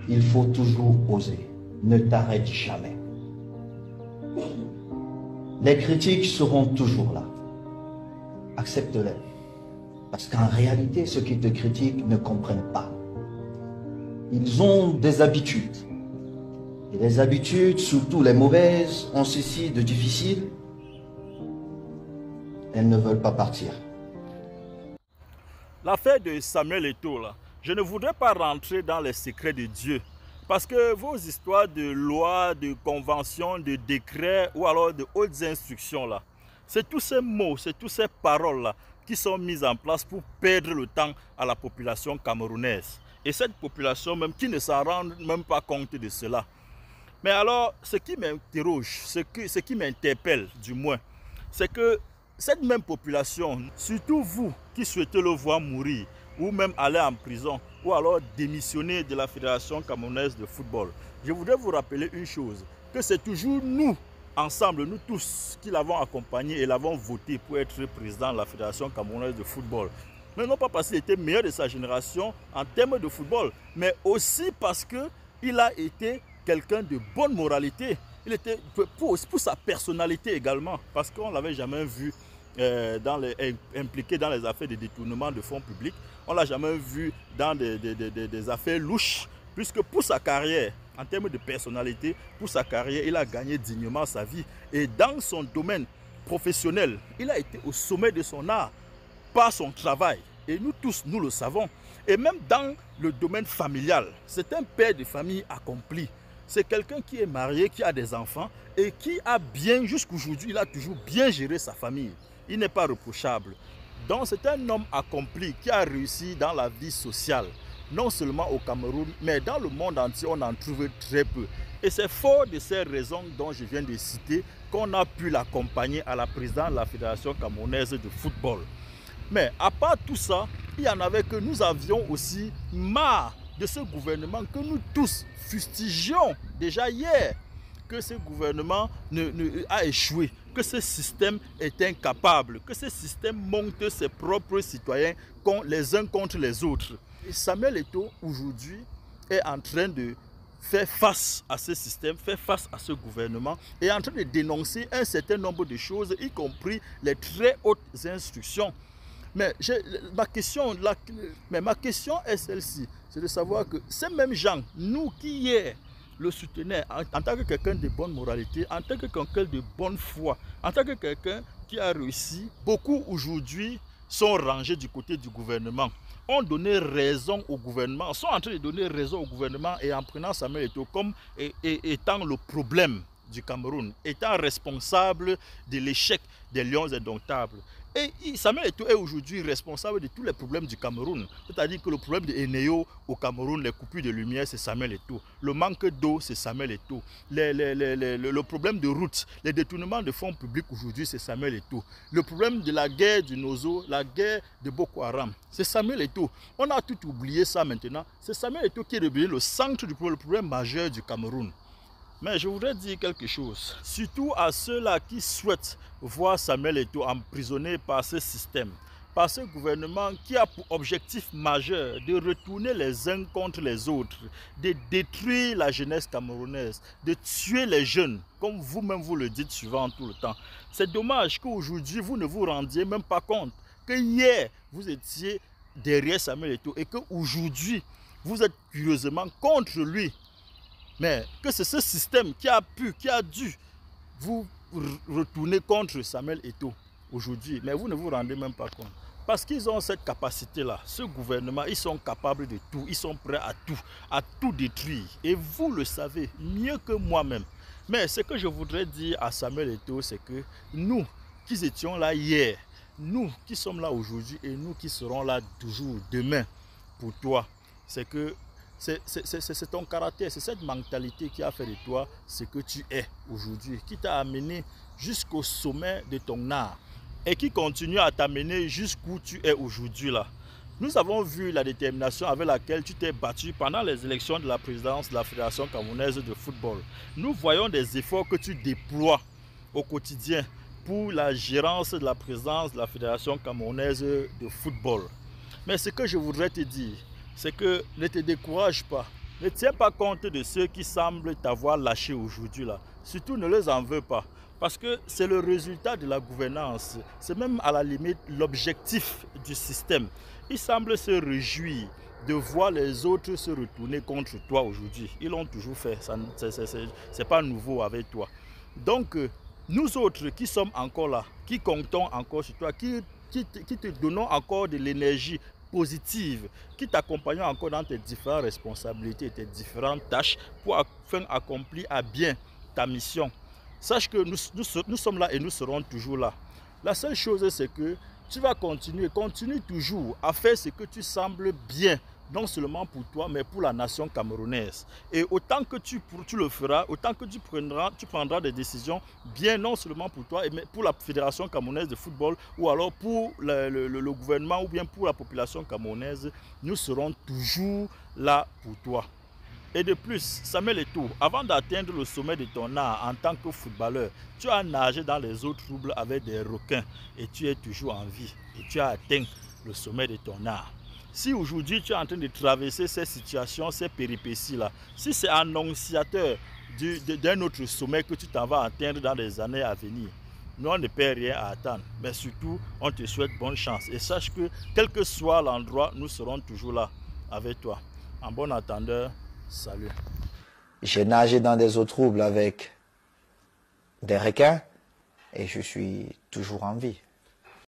Il faut toujours oser. Ne t'arrête jamais. Les critiques seront toujours là. Accepte-les. Parce qu'en réalité, ceux qui te critiquent ne comprennent pas. Ils ont des habitudes. Et les habitudes, surtout les mauvaises, ont ceci de difficile. Elles ne veulent pas partir. L'affaire de Samuel Eto'o, là, je ne voudrais pas rentrer dans les secrets de Dieu. Parce que vos histoires de lois, de conventions, de décrets ou alors de hautes instructions, là, c'est tous ces mots, c'est toutes ces paroles-là qui sont mises en place pour perdre le temps à la population camerounaise. Et cette population même qui ne s'en rend même pas compte de cela. Mais alors, ce qui m'interroge, ce qui m'interpelle du moins, c'est que cette même population, surtout vous qui souhaitez le voir mourir, ou même aller en prison, ou alors démissionner de la Fédération camerounaise de football, je voudrais vous rappeler une chose, que c'est toujours nous, ensemble, nous tous, qui l'avons accompagné et l'avons voté pour être président de la Fédération camerounaise de football. Mais non pas parce qu'il était meilleur de sa génération en termes de football, mais aussi parce qu'il a été quelqu'un de bonne moralité. Il était pour sa personnalité également, parce qu'on ne l'avait jamais vu impliqué dans les affaires de détournement de fonds publics. On ne l'a jamais vu dans des affaires louches, puisque pour sa carrière, en termes de personnalité, pour sa carrière, il a gagné dignement sa vie. Et dans son domaine professionnel, il a été au sommet de son art par son travail. Et nous tous, nous le savons. Et même dans le domaine familial, c'est un père de famille accompli. C'est quelqu'un qui est marié, qui a des enfants et qui a bien, jusqu'aujourd'hui, il a toujours bien géré sa famille. Il n'est pas reprochable. Donc c'est un homme accompli qui a réussi dans la vie sociale. Non seulement au Cameroun, mais dans le monde entier, on en trouve très peu. Et c'est fort de ces raisons dont je viens de citer qu'on a pu l'accompagner à la présidence de la Fédération camerounaise de football. Mais à part tout ça, il y en avait que nous avions aussi marre de ce gouvernement que nous tous fustigions déjà hier, que ce gouvernement a échoué, que ce système est incapable, que ce système monte ses propres citoyens les uns contre les autres. Et Samuel Eto'o aujourd'hui est en train de faire face à ce système, faire face à ce gouvernement et est en train de dénoncer un certain nombre de choses, y compris les très hautes instructions. Mais ma question est celle-ci, c'est de savoir que ces mêmes gens, nous qui hier le soutenaient en tant que quelqu'un de bonne moralité, en tant que quelqu'un de bonne foi, en tant que quelqu'un qui a réussi, beaucoup aujourd'hui sont rangés du côté du gouvernement, ont donné raison au gouvernement, sont en train de donner raison au gouvernement et en prenant Samuel Eto'o comme étant le problème du Cameroun, étant responsable de l'échec des Lions indomptables. Et Samuel Eto'o est aujourd'hui responsable de tous les problèmes du Cameroun. C'est-à-dire que le problème de Eneo au Cameroun, les coupures de lumière, c'est Samuel Eto'o. Le manque d'eau, c'est Samuel Eto'o. Le problème de route, les détournements de fonds publics aujourd'hui, c'est Samuel Eto'o. Le problème de la guerre du Nozo, la guerre de Boko Haram, c'est Samuel Eto'o. On a tout oublié ça maintenant. C'est Samuel Eto'o qui est devenu le centre du problème majeur du Cameroun. Mais je voudrais dire quelque chose, surtout à ceux-là qui souhaitent voir Samuel Eto'o emprisonné par ce système, par ce gouvernement qui a pour objectif majeur de retourner les uns contre les autres, de détruire la jeunesse camerounaise, de tuer les jeunes, comme vous-même vous le dites souvent tout le temps. C'est dommage qu'aujourd'hui vous ne vous rendiez même pas compte que hier vous étiez derrière Samuel Eto'o et qu'aujourd'hui vous êtes curieusement contre lui. Mais que c'est ce système qui a dû vous retourner contre Samuel Eto'o aujourd'hui. Mais vous ne vous rendez même pas compte. Parce qu'ils ont cette capacité-là. Ce gouvernement, ils sont capables de tout. Ils sont prêts à tout détruire. Et vous le savez mieux que moi-même. Mais ce que je voudrais dire à Samuel Eto'o, c'est que nous qui étions là hier, nous qui sommes là aujourd'hui et nous qui serons là toujours demain pour toi, c'est que c'est ton caractère, c'est cette mentalité qui a fait de toi ce que tu es aujourd'hui, qui t'a amené jusqu'au sommet de ton art et qui continue à t'amener jusqu'où tu es aujourd'hui là. Nous avons vu la détermination avec laquelle tu t'es battu pendant les élections de la présidence de la Fédération camerounaise de football. Nous voyons des efforts que tu déploies au quotidien pour la gérance de la présidence de la Fédération camerounaise de football. Mais ce que je voudrais te dire, c'est que ne te décourage pas. Ne tiens pas compte de ceux qui semblent t'avoir lâché aujourd'hui là. Surtout ne les en veux pas. Parce que c'est le résultat de la gouvernance. C'est même à la limite l'objectif du système. Ils semblent se réjouir de voir les autres se retourner contre toi aujourd'hui. Ils l'ont toujours fait. Ce n'est pas nouveau avec toi. Donc, nous autres qui sommes encore là, qui comptons encore sur toi, qui te donnons encore de l'énergie positive, qui t'accompagnons encore dans tes différentes responsabilités, tes différentes tâches pour afin accomplir à bien ta mission. Sache que nous sommes là et nous serons toujours là. La seule chose, c'est que tu vas continue toujours à faire ce que tu sembles bien, non seulement pour toi, mais pour la nation camerounaise. Et autant que tu le feras, autant que tu prendras des décisions bien, non seulement pour toi, mais pour la Fédération camerounaise de football, ou alors pour le gouvernement, ou bien pour la population camerounaise, nous serons toujours là pour toi. Et de plus, Samuel Eto'o, avant d'atteindre le sommet de ton art en tant que footballeur, tu as nagé dans les eaux troubles avec des requins et tu es toujours en vie et tu as atteint le sommet de ton art. Si aujourd'hui tu es en train de traverser ces situations, ces péripéties-là, si c'est annonciateur d'un autre sommet que tu t'en vas atteindre dans les années à venir, nous on ne perd rien à attendre, mais surtout on te souhaite bonne chance et sache que quel que soit l'endroit, nous serons toujours là avec toi. En bon attendeur, salut. J'ai nagé dans des eaux troubles avec des requins et je suis toujours en vie.